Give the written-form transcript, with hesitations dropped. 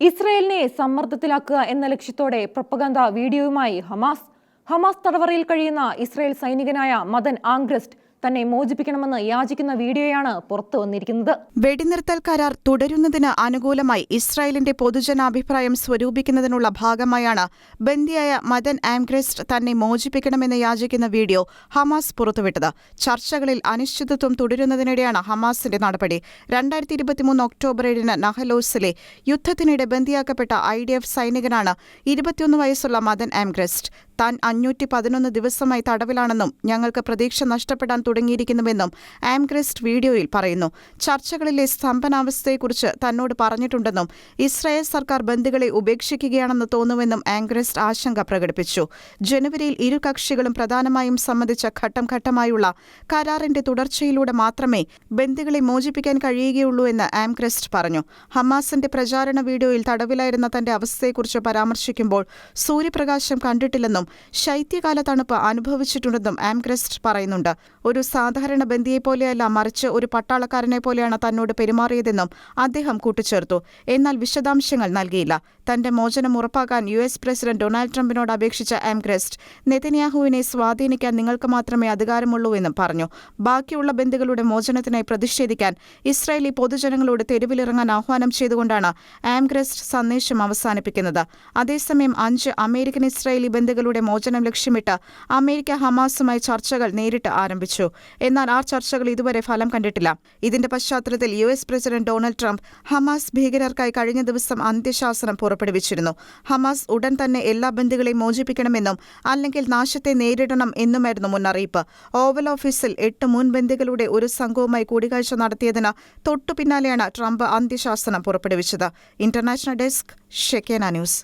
ഇസ്രയേലിനെ സമ്മർദ്ദത്തിലാക്കുക എന്ന ലക്ഷ്യത്തോടെ പ്രൊപ്പഗാൻഡ വീഡിയോയുമായി ഹമാസ് തടവറയിൽ കഴിയുന്ന ഇസ്രയേൽ സൈനികനായ മദൻ ആംഗ്രസ്റ്റ് തന്നെ മോചിപ്പിക്കണമെന്ന് യാചിക്കുന്ന വീഡിയോയാണ് പുറത്തു വന്നിരിക്കുന്നത്. വെടിനിർത്തൽ കരാർ തുടരുന്നതിന് അനുകൂലമായി ഇസ്രായേലിന്റെ പൊതുജനാഭിപ്രായം സ്വരൂപിക്കുന്നതിനുള്ള ഭാഗമായാണ് ബന്ദിയായ മദൻ ആംഗ്രസ്റ്റ് തന്നെ മോചിപ്പിക്കണമെന്ന് യാചിക്കുന്ന വീഡിയോ ഹമാസ് പുറത്തുവിട്ടത്. ചർച്ചകളിൽ അനിശ്ചിതത്വം തുടരുന്നതിനിടെയാണ് ഹമാസിന്റെ നടപടി. 2023 ഒക്ടോബർ 7 നഹലോസിലെ യുദ്ധത്തിനിടെ ബന്ദിയാക്കപ്പെട്ട IDF സൈനികനാണ് 21 വയസ്സുള്ള മദൻ ആംഗ്രസ്റ്റ്. താൻ 511 ദിവസമായി തടവിലാണെന്നും ഞങ്ങൾക്ക് പ്രതീക്ഷ നഷ്ടപ്പെടാൻ തുടങ്ങിയിരിക്കുന്നുവെന്നും ആംഗ്രസ്റ്റ് വീഡിയോയിൽ പറയുന്നു. ചർച്ചകളിലെ സ്തംഭനാവസ്ഥയെക്കുറിച്ച് തന്നോട് പറഞ്ഞിട്ടുണ്ടെന്നും ഇസ്രായേൽ സർക്കാർ ബന്ദികളെ ഉപേക്ഷിക്കുകയാണെന്ന് തോന്നുമെന്നും ആംഗ്രസ്റ്റ് ആശങ്ക പ്രകടിപ്പിച്ചു. ജനുവരിയിൽ ഇരു കക്ഷികളും പ്രധാനമായും സംബന്ധിച്ച ഘട്ടം ഘട്ടമായുള്ള കരാറിന്റെ തുടർച്ചയിലൂടെ മാത്രമേ ബന്ദികളെ മോചിപ്പിക്കാൻ കഴിയുകയുള്ളൂ എന്ന് ആംഗ്രസ്റ്റ് പറഞ്ഞു. ഹമാസിന്റെ പ്രചാരണ വീഡിയോയിൽ തടവിലായിരുന്ന തന്റെ അവസ്ഥയെക്കുറിച്ച് പരാമർശിക്കുമ്പോൾ സൂര്യപ്രകാശം കണ്ടിട്ടില്ലെന്നും ശൈത്യകാല തണുപ്പ് അനുഭവിച്ചിട്ടുണ്ടെന്നും ആംഗ്രസ്റ്റ് പറയുന്നുണ്ട്. ഒരു സാധാരണ ബന്ദിയെപ്പോലെയല്ല, മറിച്ച് ഒരു പട്ടാളക്കാരനെ പോലെയാണ് തന്നോട് പെരുമാറിയതെന്നും അദ്ദേഹം കൂട്ടിച്ചേർത്തു. എന്നാൽ വിശദാംശങ്ങൾ നൽകിയില്ല. തന്റെ മോചനം ഉറപ്പാക്കാൻ US പ്രസിഡന്റ് ഡൊണാൾഡ് ട്രംപിനോട് അപേക്ഷിച്ച ആംഗ്രസ്റ്റ് നെതന്യാഹുവിനെ സ്വാധീനിക്കാൻ നിങ്ങൾക്ക് മാത്രമേ അധികാരമുള്ളൂ എന്നും പറഞ്ഞു. ബാക്കിയുള്ള ബന്ദികളുടെ മോചനത്തിനായി പ്രതിഷേധിക്കാൻ ഇസ്രായേലി പൊതുജനങ്ങളോട് തെരുവിലിറങ്ങാൻ ആഹ്വാനം ചെയ്തുകൊണ്ടാണ് ആംഗ്രസ്റ്റ് സന്ദേശം അവസാനിപ്പിക്കുന്നത്. അതേസമയം 5 അമേരിക്കൻ ഇസ്രായേലി ബന്ദികളുടെ മോചനം ലക്ഷ്യമിട്ട് അമേരിക്ക ഹമാസുമായി ചർച്ചകൾ നേരിട്ട് ആരംഭിച്ചു. എന്നാൽ ആ ചർച്ചകൾ ഇതുവരെ ഫലം കണ്ടിട്ടില്ല. ഇതിന്റെ പശ്ചാത്തലത്തിൽ US president Donald Trump Hamas ഭീകരർക്കായി കഴിഞ്ഞ ദിവസം അന്ത്യശാസനം പുറപ്പെടുവിച്ചിരുന്നു. ഹമാസ് ഉടൻ തന്നെ എല്ലാ ബന്ദികളെയും മോചിപ്പിക്കണമെന്നും അല്ലെങ്കിൽ നാശത്തെ നേരിടണം എന്നുമായിരുന്നു മുന്നറിയിപ്പ്. ഓവൽ ഓഫീസിൽ 8 മുൻ ബന്ദികളുടെ ഒരു സംഘവുമായി കൂടിക്കാഴ്ച നടത്തിയതിന് തൊട്ടുപിന്നാലെയാണ് ട്രംപ് അന്ത്യശാസനം പുറപ്പെടുവിച്ചത്. International desk, Shekinah news.